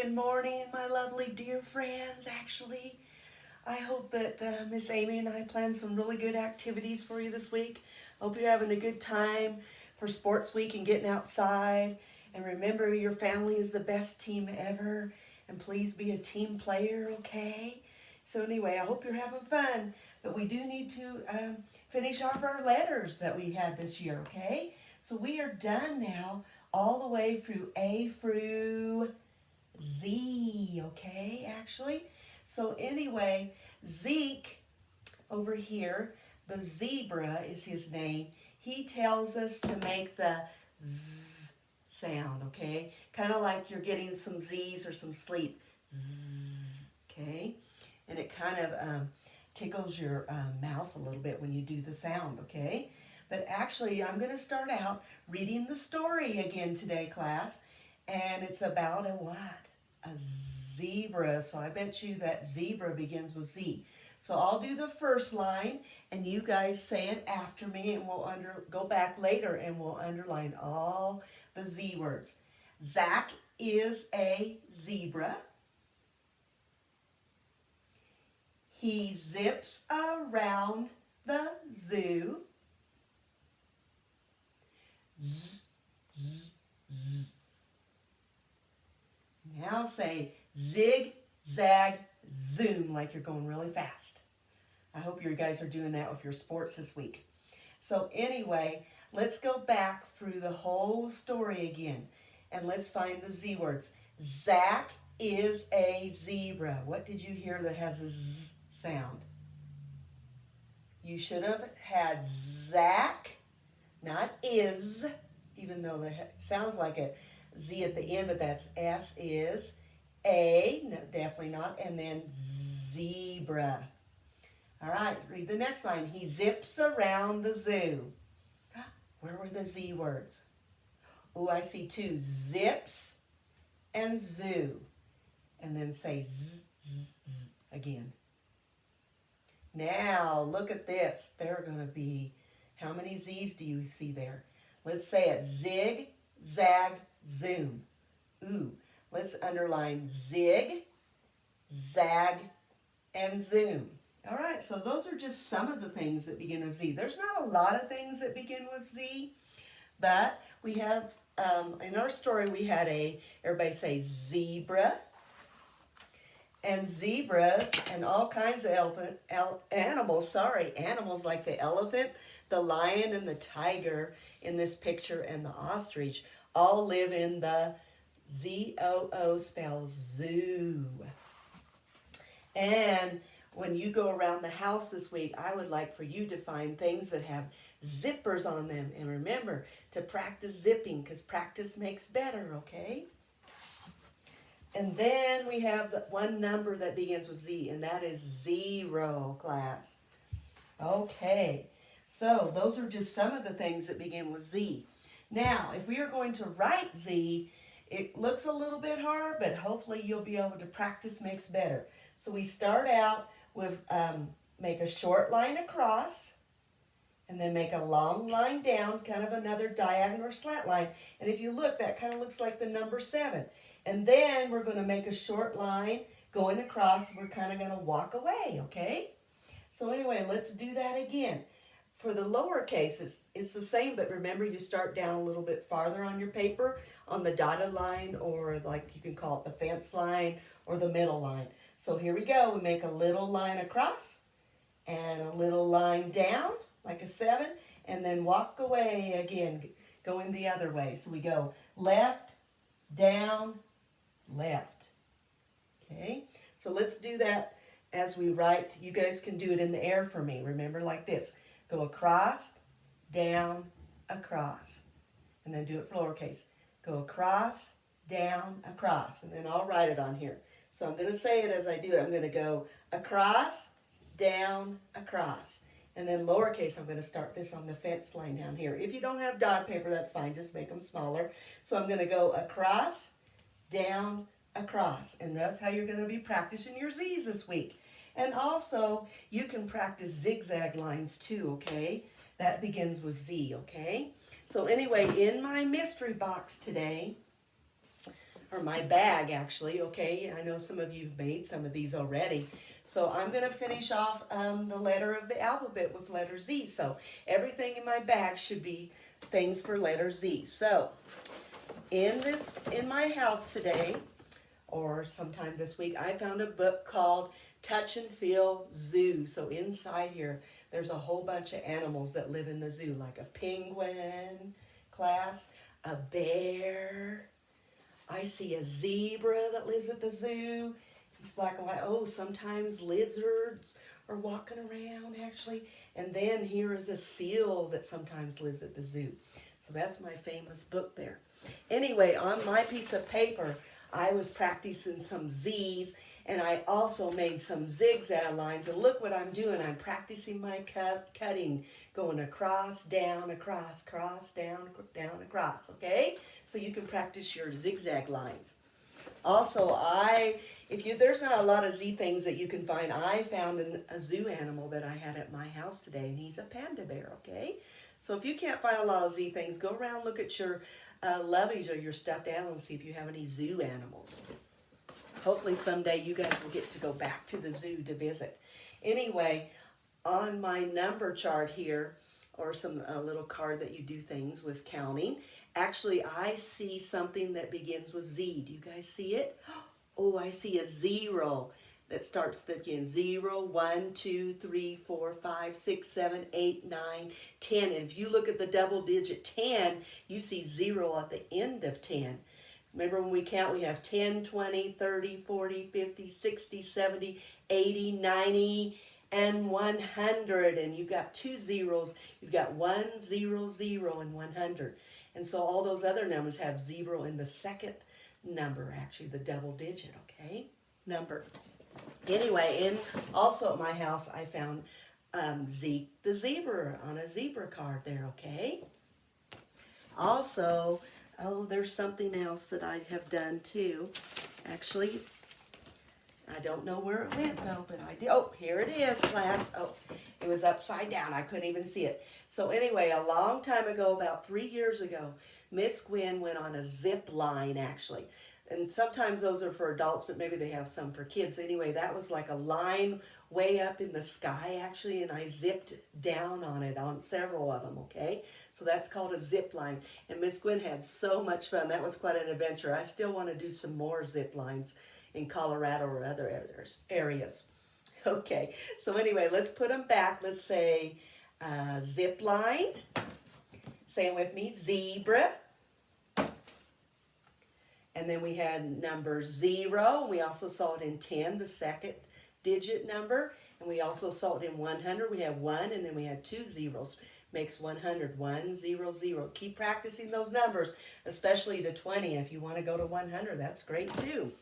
Good morning, my lovely dear friends. Actually, I hope that Miss Amy and I plan some really good activities for you this week. Hope you're having a good time for sports week and getting outside. And remember, your family is the best team ever. And please be a team player, okay? So anyway, I hope you're having fun. But we do need to finish off our letters that we had this year, okay? So we are done now all the way through A through Z, okay, actually. So anyway, Zeke over here, the zebra is his name. He tells us to make the Z sound, okay? Kind of like you're getting some Z's or some sleep. Z, okay? And it kind of tickles your mouth a little bit when you do the sound, okay? But actually, I'm going to start out reading the story again today, class. And it's about a what? A zebra. So I bet you that zebra begins with Z. So I'll do the first line, and you guys say it after me, and we'll go back later, and we'll underline all the Z words. Zach is a zebra. He zips around the zoo. Z, z, z. Now say zig, zag, zoom like you're going really fast. I hope you guys are doing that with your sports this week. So anyway, let's go back through the whole story again. And let's find the Z words. Zach is a zebra. What did you hear that has a Z sound? You should have had Zach, not is, even though it sounds like a Z at the end, but that's S is A, no, definitely not, and then zebra. All right, read the next line. He zips around the zoo. Where were the Z words? Oh, I see two, zips and zoo. And then say z, z, z again. Now, look at this. There are going to be, how many Z's do you see there? Let's say it, zig, zag, zoom. Ooh, let's underline zig, zag, and zoom. All right, so those are just some of the things that begin with Z. There's not a lot of things that begin with Z, but we have, in our story, we had everybody say zebra, and zebras, and all kinds of animals like the elephant, the lion, and the tiger in this picture, and the ostrich, all live in the Z-O-O spells zoo. And when you go around the house this week, I would like for you to find things that have zippers on them. And remember to practice zipping, because practice makes better, okay? And then we have the one number that begins with Z, and that is 0, class. Okay, so those are just some of the things that begin with Z. Now, if we are going to write Z, it looks a little bit hard, but hopefully you'll be able to practice makes better. So we start out with make a short line across, and then make a long line down, kind of another diagonal or slant line. And if you look, that kind of looks like the number 7. And then we're going to make a short line going across. We're kind of going to walk away, okay? So anyway, let's do that again. For the lowercase, it's the same, but remember you start down a little bit farther on your paper on the dotted line, or like you can call it the fence line or the middle line. So here we go. We make a little line across and a little line down like a 7, and then walk away again, going the other way. So we go left, down, left. Okay, so let's do that as we write. You guys can do it in the air for me. Remember, like this. Go across, down, across. And then do it for lowercase. Go across, down, across. And then I'll write it on here. So I'm going to say it as I do it. I'm going to go across, down, across. And then lowercase, I'm going to start this on the fence line down here. If you don't have dot paper, that's fine. Just make them smaller. So I'm going to go across, down, across. And that's how you're going to be practicing your Z's this week. And also, you can practice zigzag lines too, okay? That begins with Z, okay? So anyway, in my mystery box today, or my bag actually, okay? I know some of you have made some of these already. So I'm going to finish off the letter of the alphabet with letter Z. So everything in my bag should be things for letter Z. So in my house today, or sometime this week, I found a book called Touch and Feel Zoo. So inside here, there's a whole bunch of animals that live in the zoo, like a penguin, class, a bear. I see a zebra that lives at the zoo. He's black and white. Oh, sometimes lizards are walking around, actually. And then here is a seal that sometimes lives at the zoo. So that's my famous book there. Anyway, on my piece of paper, I was practicing some Z's, and I also made some zigzag lines. And look what I'm doing. I'm practicing my cutting, going across, down, across, cross, down, down, across, okay? So you can practice your zigzag lines. Also, there's not a lot of Z things that you can find. I found a zoo animal that I had at my house today, and he's a panda bear, okay? So if you can't find a lot of Z things, go around, look at your loveys or your stuffed animals and see if you have any zoo animals. Hopefully someday you guys will get to go back to the zoo to visit. Anyway, on my number chart here, or a little card that you do things with counting, actually I see something that begins with Z. Do you guys see it? Oh, I see a 0 that starts again. 0, 1, 2, 3, 4, 5, 6, 7, 8, 9, 10. And if you look at the double digit 10, you see 0 at the end of 10. Remember when we count, we have 10, 20, 30, 40, 50, 60, 70, 80, 90, and 100. And you've got 2 zeros. You've got 1, 0, 0, and 100. And so all those other numbers have 0 in the second number, actually the double digit, okay, number. Anyway, also at my house, I found Zeke the zebra on a zebra card there, okay? Also, there's something else that I have done too. Actually, I don't know where it went though, but I did. Oh, here it is, class. Oh, it was upside down. I couldn't even see it. So anyway, a long time ago, about 3 years ago, Miss Gwen went on a zip line, actually. And sometimes those are for adults, but maybe they have some for kids. Anyway, that was like a line way up in the sky, actually, and I zipped down on it, on several of them, okay? So that's called a zip line. And Miss Gwen had so much fun. That was quite an adventure. I still want to do some more zip lines in Colorado or other areas. Okay, so anyway, let's put them back. Let's say zip line. Say it with me, zebra. And then we had number 0. We also saw it in 10, the second digit number. And we also saw it in 100. We have 1, and then we had 2 zeros. Makes 100. 1, 0, 0. Keep practicing those numbers, especially to 20. If you want to go to 100, that's great too.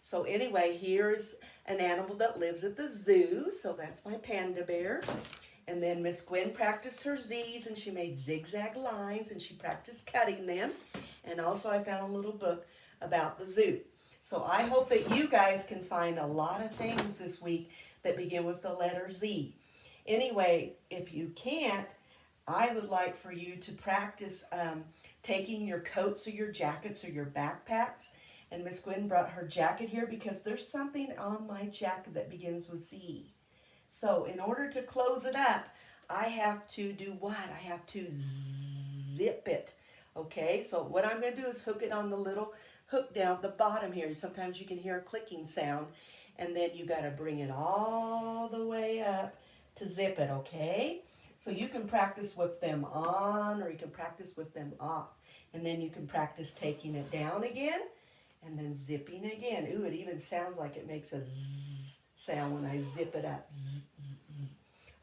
So anyway, here's an animal that lives at the zoo. So that's my panda bear. And then Miss Gwen practiced her Z's, and she made zigzag lines, and she practiced cutting them. And also I found a little book about the zoo. So I hope that you guys can find a lot of things this week that begin with the letter Z. Anyway, if you can't, I would like for you to practice taking your coats or your jackets or your backpacks. And Miss Gwen brought her jacket here because there's something on my jacket that begins with Z. So in order to close it up, I have to do what? I have to zip it. Okay, so what I'm going to do is hook it on the little hook down the bottom here. Sometimes you can hear a clicking sound, and then you got to bring it all the way up to zip it, okay? So you can practice with them on, or you can practice with them off. And then you can practice taking it down again and then zipping again. Ooh, it even sounds like it makes a zzz sound when I zip it up. Zzz, zzz, zzz.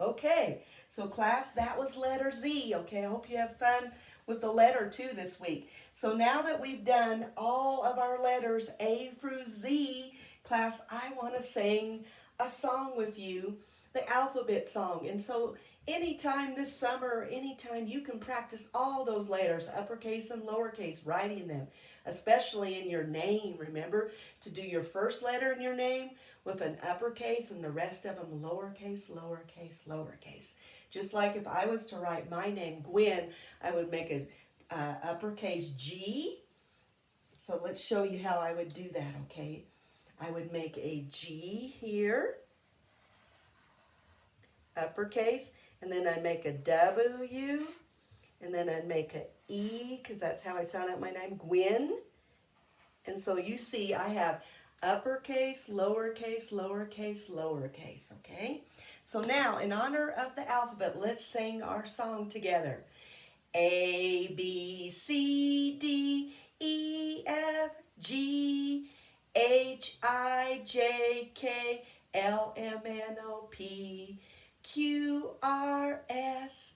Okay, so class, that was letter Z, okay? I hope you have fun with the letter 2 this week. So now that we've done all of our letters A through Z, class, I want to sing a song with you, the alphabet song. And so anytime this summer, anytime you can practice all those letters, uppercase and lowercase, writing them, especially in your name. Remember to do your first letter in your name with an uppercase and the rest of them lowercase, lowercase, lowercase. Just like if I was to write my name, Gwen, I would make an uppercase G, So let's show you how I would do that, okay? I would make a G here, uppercase, and then I'd make a W, and then I'd make a E, because that's how I sound out my name, Gwen. And so you see I have uppercase, lowercase, lowercase, lowercase, okay? So now, in honor of the alphabet, let's sing our song together. A, B, C, D, E, F, G, H, I, J, K, L, M, N, O, P, Q, R, S,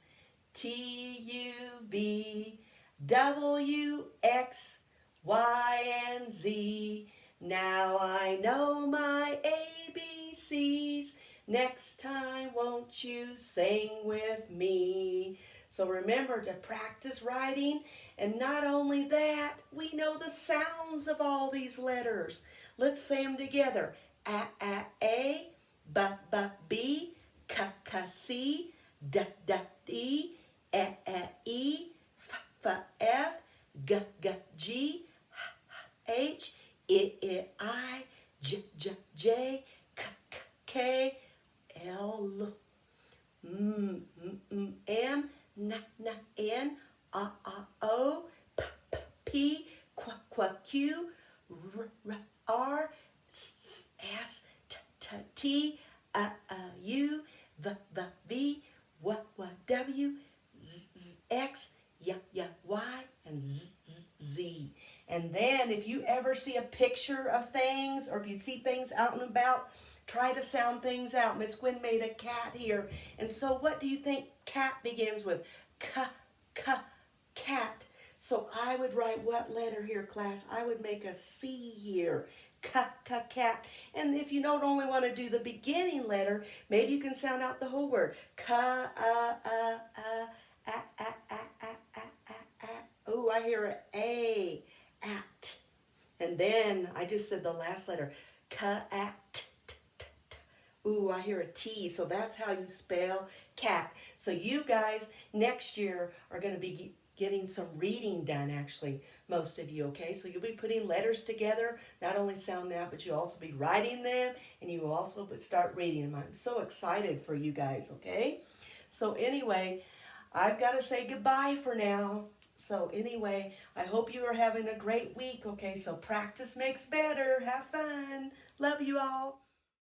T, U, V, W, X, Y, and Z. Now I know my ABCs. Next time, won't you sing with me? So remember to practice writing, and not only that, we know the sounds of all these letters. Let's say them together. A, B, B, C, D, E, E, F, G, H, I, J, K, L, M, N, O, P, Q, R, S, T, U, V, W, X, Y, and Z. And then if you ever see a picture of things, or if you see things out and about, try to sound things out. Miss Gwen made a cat here. And so what do you think cat begins with? Cat. So I would write what letter here, class? I would make a C here. Cat. And if you don't only want to do the beginning letter, maybe you can sound out the whole word. Oh, I hear an A. At. And then I just said the last letter. Cat. Ooh, I hear a T. So that's how you spell cat. So you guys next year are going to be getting some reading done, actually, most of you, okay? So you'll be putting letters together, not only sound out, but you'll also be writing them, and you will also start reading them. I'm so excited for you guys, okay? So anyway, I've got to say goodbye for now. So anyway, I hope you are having a great week, okay? So practice makes better. Have fun. Love you all.